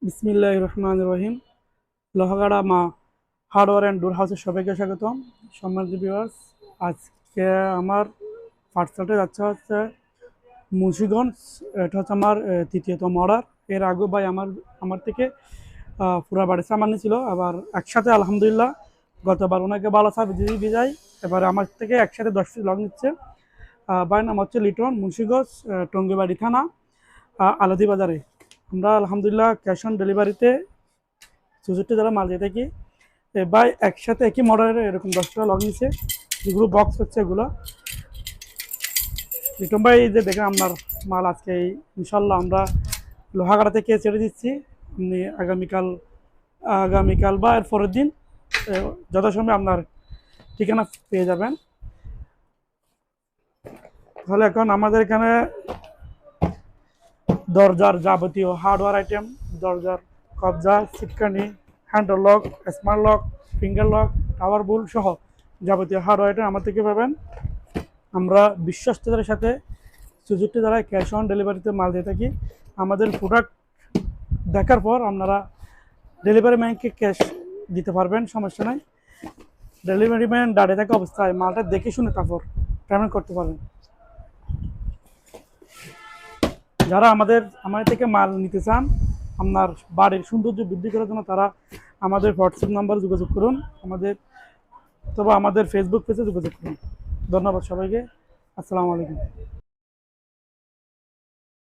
বিসমিল্লাহির রহমানির রহিম। লোহাগাড়া মা হার্ডওয়্যার অ্যান্ড ডোর হাউসের সবাইকে স্বাগতম। সম্মানিত ভিউয়ার্স, আজকে আমার পার্সেলটা যাচ্ছে হচ্ছে মুন্সিগঞ্জ। এটা হচ্ছে আমার তৃতীয়তম অর্ডার। এর আগে ভাই আমার আমার থেকে পুরা বাড়ি সামান নিয়েছিল, আবার একসাথে আলহামদুলিল্লাহ গতবার ওনাকে ভালো সার্ভিস দিয়ে বিদায়, এবারে আমার থেকে একসাথে 10 পিস লগ নিচ্ছে। ভাইয়ের নাম হচ্ছে লিটন, মুন্সিগঞ্জ, টঙ্গিবাড়ি থানা, আলাদি বাজারে। আমরা আলহামদুলিল্লাহ ক্যাশ অন ডেলিভারিতে 64 যারা মাল দিয়ে থাকি। ভাই একসাথে একই মডেলের এরকম 10টা লগ নিচ্ছে, যেগুলো বক্স হচ্ছে এগুলো। রিটন ভাই, যে দেখেন আপনার মাল আজকে ইনশাল্লাহ আমরা লোহাগাড়া থেকে ছেড়ে দিচ্ছি। আপনি আগামীকাল বা এর পরের দিন যথাসময়ে আপনার ঠিকানা পেয়ে যাবেন। তাহলে এখন আমাদের এখানে দরজার যাবতীয় হার্ডওয়্যার আইটেম, দরজার কবজা, সিটকানি, handle lock, smart lock, finger lock, tower বুল সহ যাবতীয় হার্ডওয়্যার আইটেম আমার থেকে পাবেন। আমরা বিশ্বস্ততার সাথে 64 দ্বারা ক্যাশ অন ডেলিভারিতে মাল দিয়ে থাকি। আমাদের প্রোডাক্ট দেখার পর আপনারা ডেলিভারি ম্যানকে ক্যাশ দিতে পারবেন, সমস্যা নাই। ডেলিভারি ম্যান দাঁড়িয়ে থাকা অবস্থায় মালটা দেখে শুনে তারপর পেমেন্ট করতে পারবেন। যারা আমাদের থেকে মাল নিতে চান, আপনার বাড়ির সৌন্দর্য বৃদ্ধি করার জন্য, তারা আমাদের হোয়াটসঅ্যাপ নাম্বারে যোগাযোগ করুন, আমাদের ফেসবুক পেজে যোগাযোগ করুন। ধন্যবাদ সবাইকে। আসসালামু আলাইকুম।